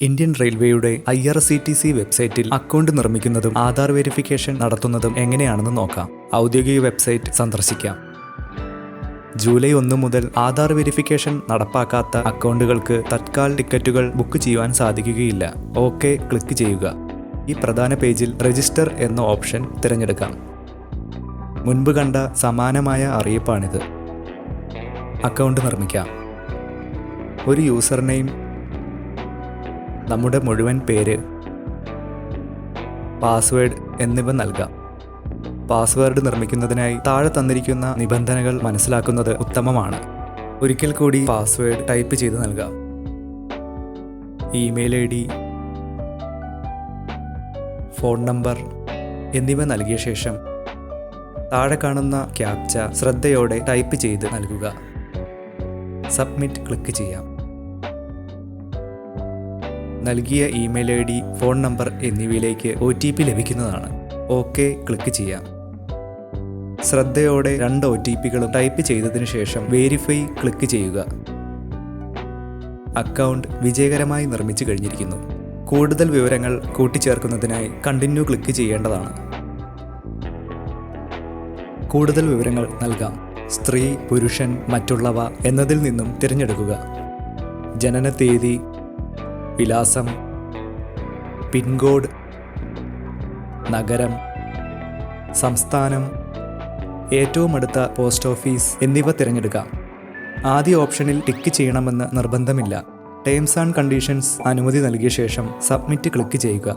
Indian റെയിൽവേയുടെ IRCTC വെബ്സൈറ്റിൽ account നിർമ്മിക്കുന്നതും Aadhaar verification നടത്തുന്നതും എങ്ങനെയാണെന്ന് നോക്കാം. ഔദ്യോഗിക വെബ്സൈറ്റ് സന്ദർശിക്കാം. ജൂലൈ 1 മുതൽ ആധാർ വെരിഫിക്കേഷൻ നടപ്പാക്കാത്ത അക്കൗണ്ടുകൾക്ക് തത്കാൽ ടിക്കറ്റുകൾ ബുക്ക് ചെയ്യുവാൻ സാധിക്കുകയില്ല. ഓക്കെ ക്ലിക്ക് ചെയ്യുക. ഈ പ്രധാന പേജിൽ രജിസ്റ്റർ എന്ന ഓപ്ഷൻ തിരഞ്ഞെടുക്കാം. മുൻപ് കണ്ട സമാനമായ അറിയിപ്പാണിത്. അക്കൗണ്ട് നിർമ്മിക്കാം. ഒരു യൂസർ നെയിം, നമ്മുടെ മുഴുവൻ പേര്, പാസ്വേഡ് എന്നിവ നൽകാം. പാസ്വേഡ് നിർമ്മിക്കുന്നതിനായി താഴെ തന്നിരിക്കുന്ന നിബന്ധനകൾ മനസ്സിലാക്കുന്നത് ഉത്തമമാണ്. ഒരിക്കൽ കൂടി പാസ്വേഡ് ടൈപ്പ് ചെയ്ത് നൽകാം. ഇമെയിൽ ID, ഫോൺ നമ്പർ എന്നിവ നൽകിയ ശേഷം താഴെ കാണുന്ന ക്യാപ്ച ശ്രദ്ധയോടെ ടൈപ്പ് ചെയ്ത് നൽകുക. സബ്മിറ്റ് ക്ലിക്ക് ചെയ്യാം. നൽകിയ ഇമെയിൽ ID, ഫോൺ നമ്പർ എന്നിവയിലേക്ക് OTP ലഭിക്കുന്നതാണ്. ഓക്കെ ക്ലിക്ക് ചെയ്യാം. ശ്രദ്ധയോടെ 2 OTPകളും ടൈപ്പ് ചെയ്തതിനു ശേഷം വെരിഫൈ ക്ലിക്ക് ചെയ്യുക. അക്കൗണ്ട് വിജയകരമായി നിർമ്മിച്ചു കഴിഞ്ഞിരിക്കുന്നു. കൂടുതൽ വിവരങ്ങൾ കൂട്ടിച്ചേർക്കുന്നതിനായി കണ്ടിന്യൂ ക്ലിക്ക് ചെയ്യേണ്ടതാണ്. കൂടുതൽ വിവരങ്ങൾ നൽകാം. സ്ത്രീ, പുരുഷൻ, മറ്റുള്ളവ എന്നതിൽ നിന്നും തിരഞ്ഞെടുക്കുക. ജനന തീയതി, വിലാസം, പിൻകോഡ്, നഗരം, സംസ്ഥാനം, ഏറ്റവും അടുത്ത പോസ്റ്റ് ഓഫീസ് എന്നിവ തിരഞ്ഞെടുക്കാം. ആദ്യ ഓപ്ഷനിൽ ടിക്ക് ചെയ്യണമെന്ന് നിർബന്ധമില്ല. ടേംസ് ആൻഡ് കണ്ടീഷൻസ് അനുമതി നൽകിയ ശേഷം സബ്മിറ്റ് ക്ലിക്ക് ചെയ്യുക.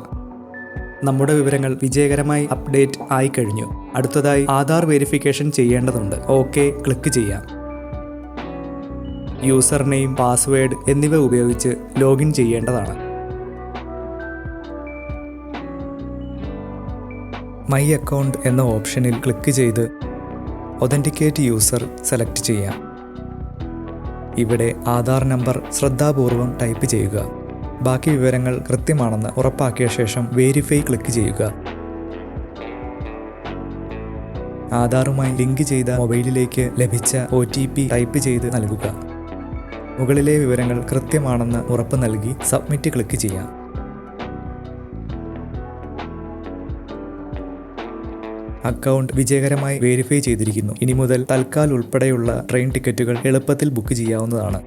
നമ്മുടെ വിവരങ്ങൾ വിജയകരമായി അപ്ഡേറ്റ് ആയി കഴിഞ്ഞു. അടുത്തതായി ആധാർ വെരിഫിക്കേഷൻ ചെയ്യേണ്ടതുണ്ട്. ഓക്കെ ക്ലിക്ക് ചെയ്യാം. യൂസർ നെയിം, പാസ്വേഡ് എന്നിവ ഉപയോഗിച്ച് ലോഗിൻ ചെയ്യേണ്ടതാണ്. മൈ അക്കൗണ്ട് എന്ന ഓപ്ഷനിൽ ക്ലിക്ക് ചെയ്ത് ഒതൻറ്റിക്കേറ്റ് യൂസർ സെലക്ട് ചെയ്യാം. ഇവിടെ ആധാർ നമ്പർ ശ്രദ്ധാപൂർവം ടൈപ്പ് ചെയ്യുക. ബാക്കി വിവരങ്ങൾ കൃത്യമാണെന്ന് ഉറപ്പാക്കിയ ശേഷം വെരിഫൈ ക്ലിക്ക് ചെയ്യുക. ആധാറുമായി ലിങ്ക് ചെയ്ത മൊബൈലിലേക്ക് ലഭിച്ച OTP ടൈപ്പ് ചെയ്ത് നൽകുക. മുകളിലെ വിവരങ്ങൾ കൃത്യമാണെന്ന് ഉറപ്പ് നൽകി സബ്മിറ്റ് ക്ലിക്ക് ചെയ്യാം. അക്കൗണ്ട് വിജയകരമായി വെരിഫൈ ചെയ്തിരിക്കുന്നു. ഇനി മുതൽ തൽക്കാൽ ഉൾപ്പെടെയുള്ള ട്രെയിൻ ടിക്കറ്റുകൾ എളുപ്പത്തിൽ ബുക്ക് ചെയ്യാവുന്നതാണ്.